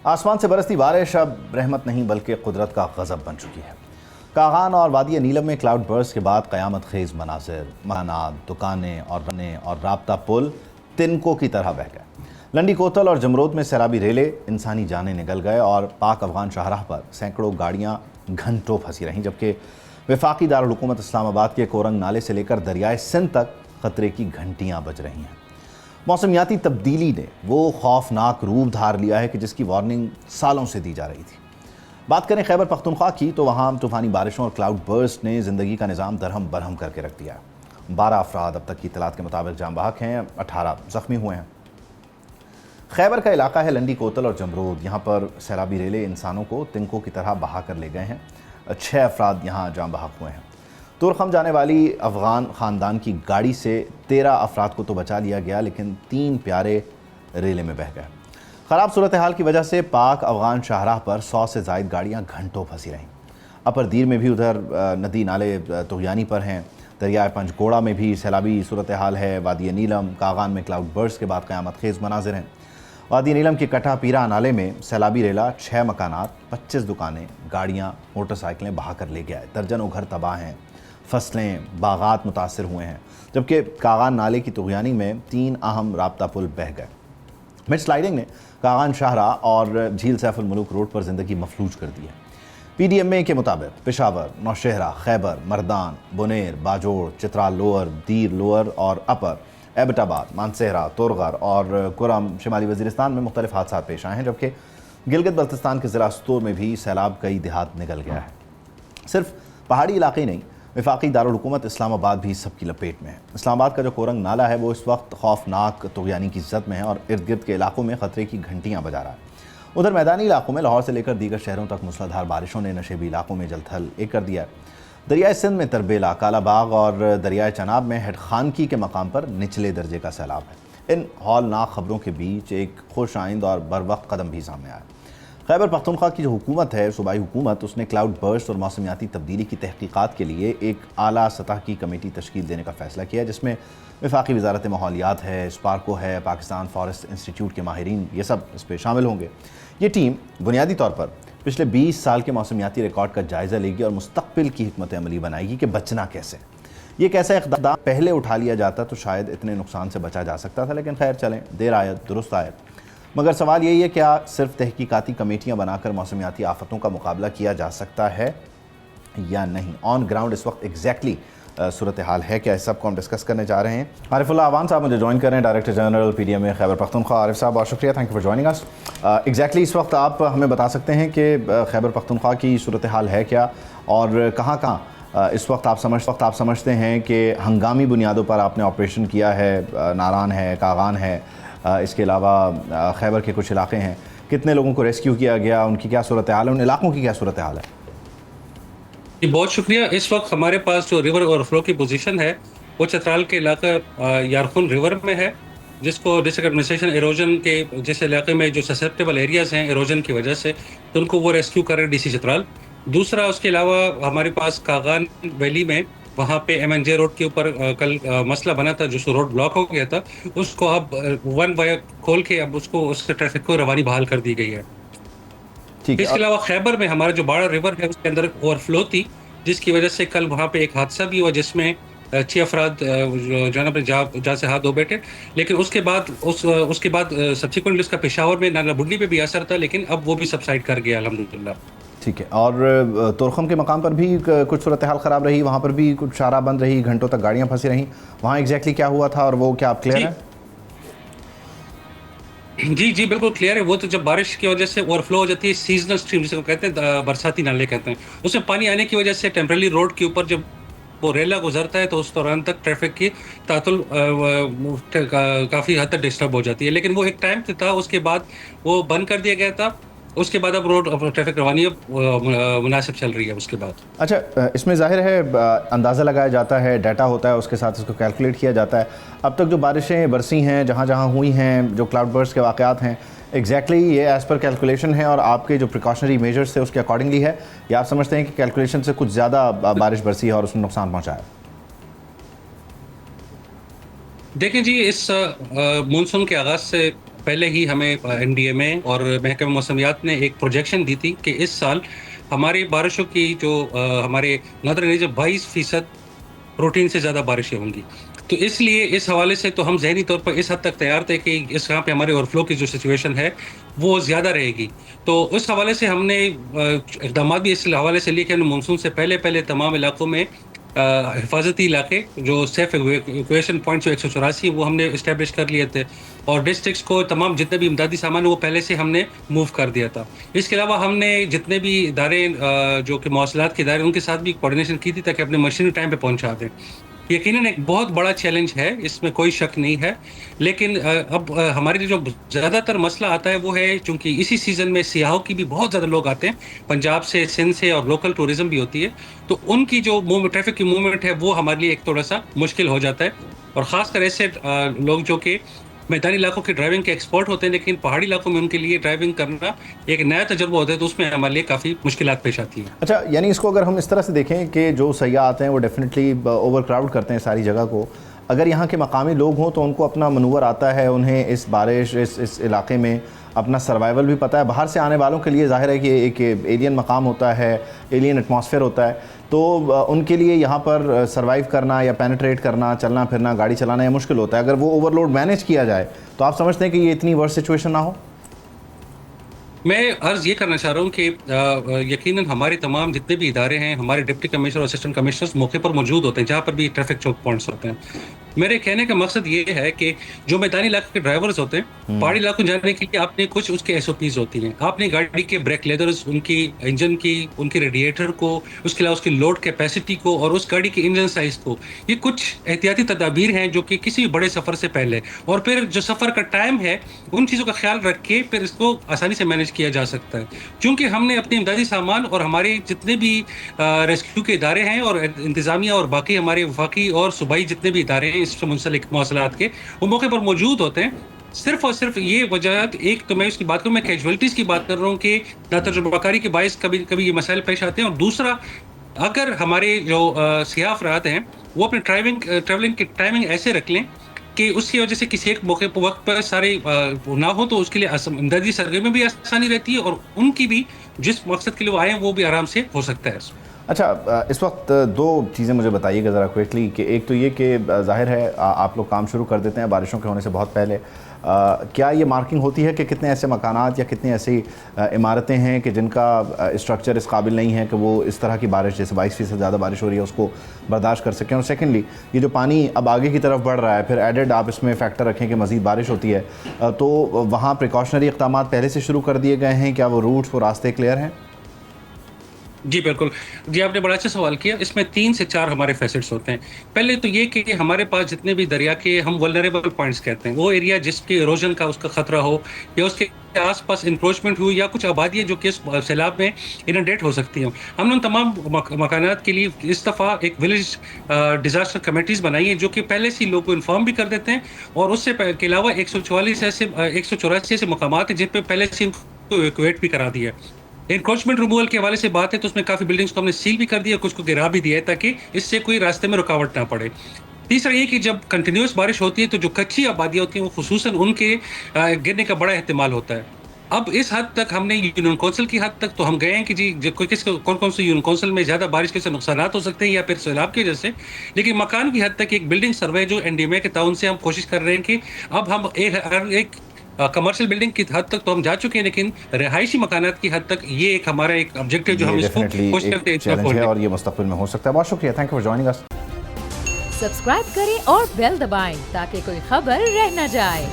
آسمان سے برستی بارش اب رحمت نہیں بلکہ قدرت کا غضب بن چکی ہے۔ کاغان اور وادی نیلم میں کلاؤڈ برسٹ کے بعد قیامت خیز مناظر، مکانات، دکانیں اور رابطہ پل تنکوں کی طرح بہہ گئے۔ لنڈی کوتل اور جمرود میں سیلابی ریلے، انسانی جانیں نگل گئے اور پاک افغان شاہراہ پر سینکڑوں گاڑیاں گھنٹوں پھنسی رہیں، جبکہ وفاقی دارالحکومت اسلام آباد کے کورنگ نالے سے لے کر دریائے سندھ تک خطرے کی گھنٹیاں بج رہی ہیں۔ موسمیاتی تبدیلی نے وہ خوفناک روپ دھار لیا ہے کہ جس کی وارننگ سالوں سے دی جا رہی تھی۔ بات کریں خیبر پختونخوا کی تو وہاں طوفانی بارشوں اور کلاؤڈ برسٹ نے زندگی کا نظام درہم برہم کر کے رکھ دیا ہے۔ 12 افراد اب تک کی اطلاعات کے مطابق جاں بحق ہیں، 18 زخمی ہوئے ہیں۔ خیبر کا علاقہ ہے لنڈی کوتل اور جمرود، یہاں پر سیلابی ریلے انسانوں کو تنکوں کی طرح بہا کر لے گئے ہیں۔ 6 افراد یہاں جاں بحق ہوئے ہیں۔ تورخم جانے والی افغان خاندان کی گاڑی سے 13 افراد کو تو بچا لیا گیا، لیکن 3 پیارے ریلے میں بہہ گئے۔ خراب صورتحال کی وجہ سے پاک افغان شاہراہ پر 100 سے زائد گاڑیاں گھنٹوں پھنسی رہیں۔ اپر دیر میں بھی ادھر ندی نالے طغیانی پر ہیں، دریائے پنجگوڑا میں بھی سیلابی صورتحال ہے، وادی نیلم، کاغان میں کلاؤڈ برسٹ کے بعد قیامت خیز مناظر ہیں۔ وادی نیلم کی کٹھا پیرا نالے میں سیلابی ریلا 6 مکانات، 25 دکانیں، گاڑیاں، موٹر سائیکلیں بہا کر لے گیا ہے۔ درجنوں گھر تباہ ہیں، فصلیں، باغات متاثر ہوئے ہیں، جبکہ کاغان نالے کی طغیانی میں 3 اہم رابطہ پل بہہ گئے۔ مڈ سلائیڈنگ نے کاغان شاہراہ اور جھیل سیف الملوک روڈ پر زندگی مفلوج کر دی ہے۔ پی ڈی ایم اے کے مطابق پشاور، نوشہرہ، خیبر، مردان، بونیر، باجوڑ، چترال لوئر، دیر لوئر اور اپر، ایبٹ آباد، مانسہرہ، تورغر اور کرم شمالی وزیرستان میں مختلف حادثات پیش آئے ہیں، جبکہ گلگت بلتستان کے ضلع استور میں بھی سیلاب کئی دیہات نگل گیا ہے۔ صرف پہاڑی علاقے نہیں، وفاقی دارالحکومت اسلام آباد بھی سب کی لپیٹ میں ہے۔ اسلام آباد کا جو کورنگ نالہ ہے وہ اس وقت خوفناک طغیانی کی زد میں ہے اور ارد گرد کے علاقوں میں خطرے کی گھنٹیاں بجا رہا ہے۔ ادھر میدانی علاقوں میں لاہور سے لے کر دیگر شہروں تک موسلادھار بارشوں نے نشیبی علاقوں میں جل تھل ایک کر دیا ہے۔ دریائے سندھ میں تربیلا، کالا باغ اور دریائے چناب میں ہیڈ خانکی کے مقام پر نچلے درجے کا سیلاب ہے۔ ان ہولناک خبروں کے بیچ ایک خوش آئند اور بروقت قدم بھی سامنے آیا۔ خیبر پختونخوا کی جو حکومت ہے، صوبائی حکومت، اس نے کلاؤڈ برسٹ اور موسمیاتی تبدیلی کی تحقیقات کے لیے ایک اعلیٰ سطح کی کمیٹی تشکیل دینے کا فیصلہ کیا، جس میں وفاقی وزارت ماحولیات ہے، اسپارکو ہے، پاکستان فارسٹ انسٹیٹیوٹ کے ماہرین، یہ سب اس پہ شامل ہوں گے۔ یہ ٹیم بنیادی طور پر پچھلے 20 سال کے موسمیاتی ریکارڈ کا جائزہ لے گی اور مستقبل کی حکمت عملی بنائے گی کہ بچنا کیسے۔ یہ کیسا اقدام پہلے اٹھا لیا جاتا تو شاید اتنے نقصان سے بچا جا سکتا تھا، لیکن خیر چلیں، دیر آیت درست آیت۔ مگر سوال یہی ہے، کیا صرف تحقیقاتی کمیٹیاں بنا کر موسمیاتی آفتوں کا مقابلہ کیا جا سکتا ہے یا نہیں؟ آن گراؤنڈ اس وقت ایگزیکٹلی صورتحال ہے کیا؟ اس سب کو ہم ڈسکس کرنے جا رہے ہیں۔ عارف اللہ عوان صاحب مجھے جوائن کر رہے ہیں، director general P D M A Khyber Pakhtunkhwa. Arif sahib بہت شکریہ، تھینک یو فار جوائننگ اس۔ ایگزیکٹلی اس وقت آپ ہمیں بتا سکتے ہیں کہ خیبر پختونخوا کی صورتحال ہے کیا، اور کہاں کہاں اس وقت آپ سمجھتے ہیں کہ ہنگامی بنیادوں پر آپ نے آپریشن کیا ہے؟ ناران ہے، کاغان ہے، اس کے علاوہ خیبر کے کچھ علاقے ہیں، کتنے لوگوں کو ریسکیو کیا گیا، ان کی کیا صورتحال ہے، ان علاقوں کی کیا صورتحال ہے؟ جی بہت شکریہ۔ اس وقت ہمارے پاس جو ریور اوور فلو کی پوزیشن ہے وہ چترال کے علاقہ یارخون ریور میں ہے، جس کو ڈسٹرکٹ ایڈمنسٹریشن ایروجن کے جس علاقے میں جو سسیپٹیبل ایریاز ہیں ایروجن کی وجہ سے، تو ان کو وہ ریسکیو کر رہے ہیں ڈی سی چترال۔ دوسرا اس کے علاوہ ہمارے پاس کاغان ویلی میں، وہاں پہ ایم این جے روڈ کے اوپر کل مسئلہ بنا تھا، جو روڈ بلاک ہو گیا تھا، اس کو اب ون وے کھول کے اب اس ٹریفک کو روانی بحال کر دی گئی ہے۔ اس کے علاوہ خیبر میں ہمارا جو باڑا ریور ہے اس کے اندر اوور فلو تھی، جس کی وجہ سے کل وہاں پہ ایک حادثہ بھی ہوا، جس میں 6 افراد جو ہے نا جہاں سے ہاتھ دھو بیٹھے، لیکن اس کے بعد سبسیکوئنٹلی اس کا پشاور میں نالا بڈی پہ بھی اثر تھا، لیکن اب وہ بھی سبسائڈ کر گیا الحمدللہ۔ ٹھیک ہے، اور تورخم کے مقام پر بھی کچھ صورتحال خراب رہی، وہاں پر بھی کچھ شاہراہ بند رہی، گھنٹوں تک گاڑیاں پھنسی رہیں، وہاں ایگزیکٹلی کیا ہوا تھا اور وہ کیا آپ کلیئر ہے؟ جی بالکل کلیئر ہے۔ وہ تو جب بارش کی وجہ سے اوور فلو ہو جاتی ہے، سیزنل اسٹریم جسے کہتے ہیں، برساتی نالے کہتے ہیں، اس میں پانی آنے کی وجہ سے ٹیمپرری روڈ کے اوپر جب وہ ریلا گزرتا ہے تو اس دوران تک ٹریفک کی تعطل کافی حد تک ڈسٹرب ہو جاتی ہے، لیکن وہ ایک ٹائم تھا، اس کے بعد وہ بند کر دیا گیا تھا، اس کے بعد اب روڈ ٹریفک روانی اب مناسب چل رہی ہے اس کے بعد۔ اچھا، اس میں ظاہر ہے اندازہ لگایا جاتا ہے، ڈیٹا ہوتا ہے، اس کے ساتھ اس کو کیلکولیٹ کیا جاتا ہے۔ اب تک جو بارشیں برسی ہیں، جہاں جہاں ہوئی ہیں، جو کلاؤڈ برسٹ کے واقعات ہیں، ایگزیکٹلی یہ ایز پر کیلکولیشن ہے اور آپ کے جو پریکاشنری میجرز تھے اس کے اکارڈنگلی ہے، یا آپ سمجھتے ہیں کہ کیلکولیشن سے کچھ زیادہ بارش برسی ہے اور اس نے نقصان پہنچایا؟ دیکھیں جی، اس مونسون کے آغاز سے پہلے ہی ہمیں NDMA اور محکمہ موسمیات نے ایک پروجیکشن دی تھی کہ اس سال ہماری بارشوں کی جو ہمارے نادر 22% روٹین سے زیادہ بارشیں ہوں گی. تو اس لیے اس حوالے سے تو ہم ذہنی طور پر اس حد تک تیار تھے کہ اس یہاں پہ ہمارے اوور فلو کی جو سچویشن ہے وہ زیادہ رہے گی. تو اس حوالے سے ہم نے اقدامات بھی اس حوالے سے لیے کہ ہم نے مانسون سے پہلے تمام علاقوں میں حفاظتی علاقے جو سیف ایویکویشن پوائنٹ جو 184 وہ ہم نے اسٹیبلش کر لیے تھے, اور ڈسٹرکٹس کو تمام جتنے بھی امدادی سامان وہ پہلے سے ہم نے موو کر دیا تھا. اس کے علاوہ ہم نے جتنے بھی ادارے جو کہ مواصلات کے ادارے ان کے ساتھ بھی کوآرڈینیشن کی تھی تاکہ اپنے مشینری ٹائم پہ پہنچا دیں. یقیناً ایک بہت بڑا چیلنج ہے, اس میں کوئی شک نہیں ہے, لیکن اب ہمارے لیے جو زیادہ تر مسئلہ آتا ہے وہ ہے چونکہ اسی سیزن میں سیاحوں کی بھی بہت زیادہ لوگ آتے ہیں پنجاب سے, سندھ سے, اور لوکل ٹورزم بھی ہوتی ہے, تو ان کی جو ٹریفک کی موومنٹ ہے وہ ہمارے لیے ایک تھوڑا سا مشکل ہو جاتا ہے. اور خاص کر ایسے لوگ جو کہ میدانی علاقوں کی ڈرائیونگ کے ایکسپرٹ ہوتے ہیں لیکن پہاڑی علاقوں میں ان کے لیے ڈرائیونگ کرنا ایک نیا تجربہ ہوتا ہے, تو اس میں ہمارے لیے کافی مشکلات پیش آتی ہیں. اچھا, یعنی اس کو اگر ہم اس طرح سے دیکھیں کہ جو سیاح آتے ہیں وہ ڈیفینیٹلی اوور کراؤڈ کرتے ہیں ساری جگہ کو, اگر یہاں کے مقامی لوگ ہوں تو ان کو اپنا منور آتا ہے, انہیں اس بارش اس علاقے میں اپنا سروائیول بھی پتہ ہے. باہر سے آنے والوں کے لیے ظاہر ہے کہ ایک ایلین مقام ہوتا ہے, ایلین ایٹماسفیئر ہوتا ہے, تو ان کے لیے یہاں پر سروائیو کرنا یا پینیٹریٹ کرنا, چلنا پھرنا, گاڑی چلانا یہ مشکل ہوتا ہے. اگر وہ اوور لوڈ مینیج کیا جائے تو آپ سمجھتے ہیں کہ یہ اتنی ورس سچویشن نہ ہو؟ میں عرض یہ کرنا چاہ رہا ہوں کہ یقیناً ہمارے تمام جتنے بھی ادارے ہیں, ہمارے ڈپٹی کمشنر اور اسسٹنٹ کمشنرز موقع پر موجود ہوتے ہیں جہاں پر بھی ٹریفک چوک پوائنٹس ہوتے ہیں. میرے کہنے کا مقصد یہ ہے کہ جو میدانی علاقے کے ڈرائیورز ہوتے ہیں, پہاڑی علاقوں جانے کے لیے آپ نے کچھ اس کے SOPs ہوتی ہیں, آپ نے گاڑی کے بریک لیدرز, ان کی انجن کی, ان کے ریڈیٹر کو, اس کے علاوہ اس کی لوڈ کیپیسٹی کو اور اس گاڑی کی انجن سائز کو, یہ کچھ احتیاطی تدابیر ہیں جو کہ کسی بھی بڑے سفر سے پہلے, اور پھر جو سفر کا ٹائم ہے ان چیزوں کا خیال رکھ کے پھر اس کو آسانی سے مینیج کیا جا سکتا ہے. چونکہ ہم نے اپنے امدادی سامان اور ہمارے جتنے بھی ریسکیو کے ادارے ہیں اور انتظامیہ اور باقی ہمارے وفاقی اور صوبائی جتنے بھی ادارے ہیں اس سے منسلک مواصلات کے, وہ موقع پر موجود ہوتے ہیں. صرف اور صرف یہ وجہات, ایک تو میں اس کی بات کروں, میں کیجویلٹیز کی بات کر رہا ہوں کہ ناتجربہ کاری کے باعث کبھی کبھی یہ مسائل پیش آتے ہیں, اور دوسرا اگر ہمارے جو سیاح افراد ہیں وہ اپنے ٹریولنگ کی ٹائمنگ ایسے رکھ لیں کہ اس کی وجہ سے کسی ایک موقع پر وقت پر سارے نہ ہو, تو اس کے لیے امدادی سرگرمی میں بھی آسانی رہتی ہے اور ان کی بھی جس مقصد کے لیے وہ آئے ہیں وہ بھی آرام سے ہو سکتا ہے. اچھا, اس وقت دو چیزیں مجھے بتائیے گا ذرا کوئکلی, کہ ایک تو یہ کہ ظاہر ہے آپ لوگ کام شروع کر دیتے ہیں بارشوں کے ہونے سے بہت پہلے, کیا یہ مارکنگ ہوتی ہے کہ کتنے ایسے مکانات یا کتنی ایسی عمارتیں ہیں کہ جن کا اسٹرکچر اس قابل نہیں ہے کہ وہ اس طرح کی بارش, جیسے 22% زیادہ بارش ہو رہی ہے, اس کو برداشت کر سکیں؟ اور سیکنڈلی یہ جو پانی اب آگے کی طرف بڑھ رہا ہے, پھر ایڈڈ آپ اس میں فیکٹر رکھیں کہ مزید بارش ہوتی ہے, تو وہاں پریکاشنری اقدامات پہلے سے شروع کر دیے گئے ہیں؟ کیا وہ روٹس, وہ راستے کلیئر ہیں؟ جی بالکل, جی آپ نے بڑا اچھا سوال کیا. اس میں 3 سے 4 ہمارے فیسٹس ہوتے ہیں. پہلے تو یہ کہ ہمارے پاس جتنے بھی دریا کے ہم ولنریبل پوائنٹس کہتے ہیں, وہ ایریا جس کے ایروژن کا اس کا خطرہ ہو, یا اس کے آس پاس انکروچمنٹ ہو, یا کچھ آبادیاں جو کہ سیلاب میں انڈیٹ ہو سکتی ہیں. ہم نے ان تمام مکانات کے لیے اس دفعہ ایک ولیج ڈیزاسٹر کمیٹیز بنائی ہیں جو کہ پہلے سے لوگوں کو انفارم بھی کر دیتے ہیں, اور اس سے کے علاوہ 184 ایسے مقامات ہیں جن پہ پہلے سے ان کو ایویکویٹ بھی کرا دیا ہے. انکروچمنٹ ریموول کے حوالے سے بات ہے تو اس میں کافی بلڈنگز کو ہم نے سیل بھی کر دیا, کچھ کو گرا بھی دیا ہے تاکہ اس سے کوئی راستے میں رکاوٹ نہ پڑے. تیسرا یہ کہ جب کنٹینیوس بارش ہوتی ہے تو جو کچی آبادیاں ہوتی ہیں وہ خصوصاً ان کے گرنے کا بڑا احتمال ہوتا ہے. اب اس حد تک ہم نے یونین کونسل کی حد تک تو ہم گئے ہیں کہ جی کون سے یونین کونسل میں زیادہ بارش کے سے نقصانات ہو سکتے ہیں یا پھر سیلاب کی وجہ سے, لیکن مکان کی حد تک ایک بلڈنگ سروے جو NDMA کے تعاون سے ہم کوشش کر رہے ہیں کہ اب ہم ایک کمرشل بلڈنگ کی حد تک تو ہم جا چکے ہیں, لیکن رہائشی مکانات کی حد تک یہ ایک ہمارا ایک آبجیکٹو جو ہم اس کو کوشش کرتے ہیں چیلنج ہے, اور یہ مستقبل میں ہو سکتا ہے. بہت شکریہ, thank you for joining us. Subscribe کریں اور بیل دبائیں تاکہ کوئی خبر رہ نہ جائے.